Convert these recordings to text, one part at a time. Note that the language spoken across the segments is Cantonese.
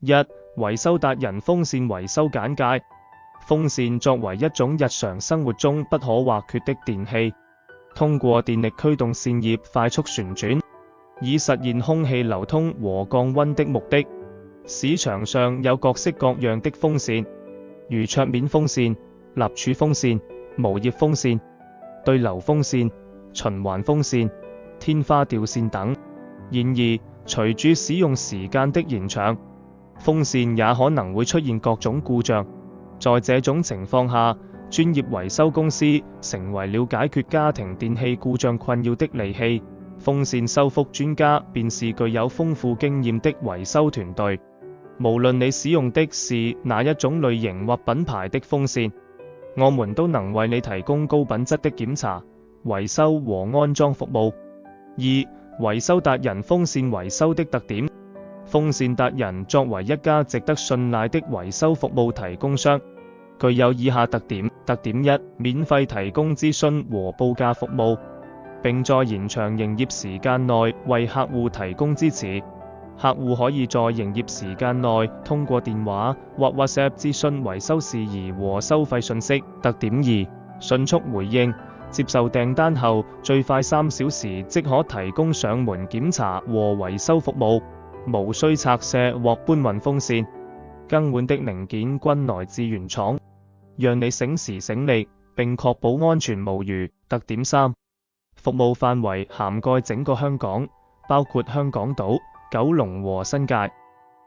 一、維修達人風扇維修簡介。風扇作為一種日常生活中不可或缺的電器，通過電力驅動扇葉快速旋轉，以實現空氣流通和降溫的目的。市場上有各式各樣的風扇，如桌面風扇、立柱風扇、無葉風扇、對流風扇、循環風扇、天花吊扇等。然而，隨住使用時間的延長，風扇也可能會出現各種故障。在這種情況下，專業維修公司成為了解決家庭電器故障困擾的利器。風扇修復專家便是具有豐富經驗的維修團隊。無論你使用的是哪一種類型或品牌的風扇，我們都能為你提供高品質的檢查、維修和安裝服務。二、維修達人風扇維修的特點。風扇達人作為一家值得信賴的維修服務提供商，具有以下特點。特點一、免費提供諮詢和報價服務，並在延長營業時間內為客戶提供支持。客戶可以在營業時間內通過電話或 WhatsApp 諮詢維修事宜和收費信息。特點二、迅速回應，接受訂單後最快3小時即可提供上門檢查和維修服務，無需拆卸或搬運風扇，更換的零件均來自原廠，讓你省時省力並確保安全無虞。特點三、服務範圍涵蓋整個香港，包括香港島、九龍和新界，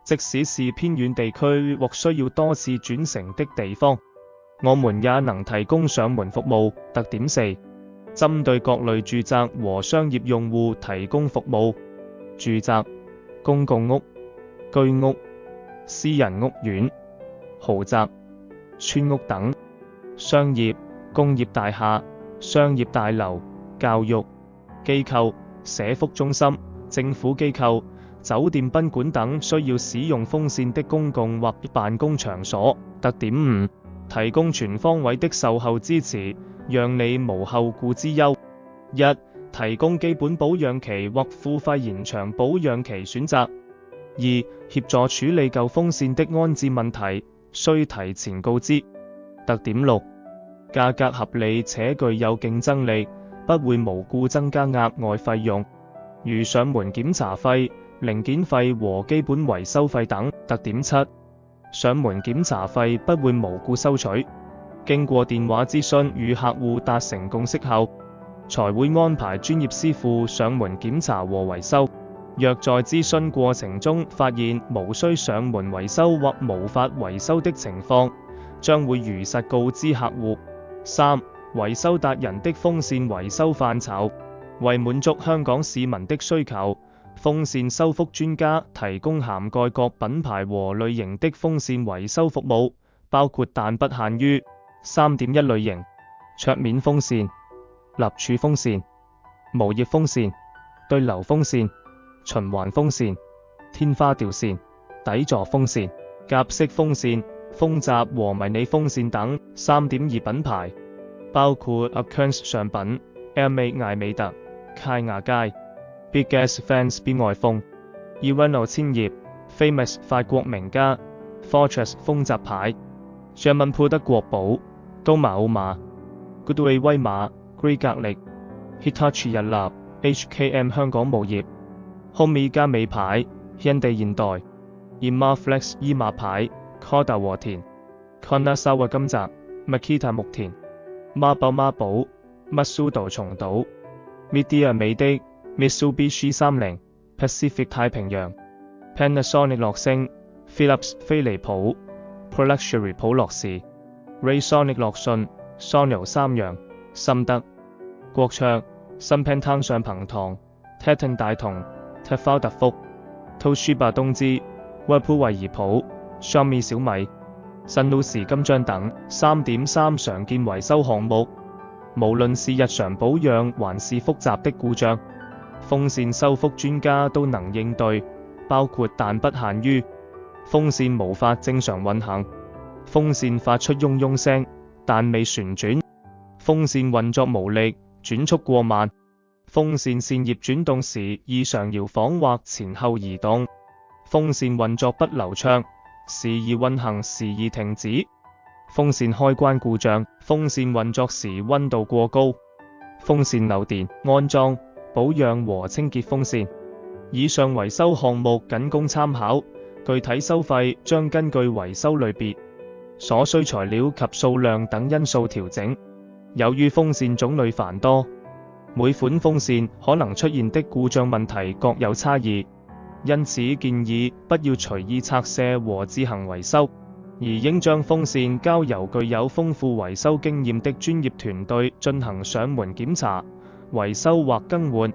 即使是偏遠地區或需要多次轉乘的地方，我們也能提供上門服務。特點四、針對各類住宅和商業用戶提供服務，住宅、公共屋、居屋、私人屋苑、豪宅、村屋等；商業、工業大廈、商業大樓、教育機構、社福中心、政府機構、酒店賓館等需要使用風扇的公共或辦公場所。特點五、提供全方位的售後支持，讓你無後顧之憂。一、提供基本保養期或付費延長保養期選擇。二、協助處理舊風扇的安置問題，需提前告知。特點六、價格合理且具有競爭力，不會無故增加額外費用，如上門檢查費、零件費和基本維修費等。特點七、上門檢查費不會無故收取，經過電話諮詢與客戶達成共識後，才會安排專業師傅上門檢查和維修。若在諮詢過程中發現無需上門維修或無法維修的情況，將會如實告知客戶。三、維修達人的風扇維修範疇。為滿足香港市民的需求，風扇修復專家提供涵蓋各品牌和類型的風扇維修服務，包括但不限於 3.1 類型：桌面風扇、立柱風扇、無葉風扇、對流風扇、循環風扇、天花吊扇、底座風扇、夾式風扇、風閘和迷你風扇等 3.2 品牌，包括 Akerns 上品、Airmade 艾美特、卡亞佳、Big Gas Fans B 外風、Irano 千葉、Famous 法國名家、Fortress 風閘牌、German 鋪德國寶、都馬奧馬、Goodway 威馬、Gree 格力、Hitachi 日立、HKM 香港無業、Homey 加美牌、Hyundai 現代、Imaflex 伊馬牌、Koda 和田、Kanazawa 金澤、Makita 木田、孖寶、Masudo 松島、Midea 美的、Mitsubishi 30、Pacific 太平洋、Panasonic 樂聲、Philips 飛利浦、ProLuxury 普樂士、Raysonic 樂訊、Sonyo 三洋、森德、國卓、Sunpantang 上朋堂、Teton 大同、Tefal 特福、Toshiba 東芝、Whirlpool 惠而浦、Xiaomi 小米、Sanusi 金章等 3.3 常見維修項目。無論是日常保養還是複雜的故障，風扇修復專家都能應對，包括但不限於風扇無法正常運行，風扇發出嗡嗡聲但未旋轉，風扇運作無力，轉速過慢，風扇扇葉轉動時異常搖晃或前後移動，風扇運作不流暢，時而運行，時而停止；風扇開關故障，風扇運作時溫度過高；風扇漏電、安裝、保養和清潔風扇。以上維修項目僅供參考，具體收費將根據維修類別、所需材料及數量等因素調整。由於風扇種類繁多，每款風扇可能出現的故障問題各有差異，因此建議不要隨意拆卸和自行維修，而應將風扇交由具有豐富維修經驗的專業團隊進行上門檢查、維修或更換。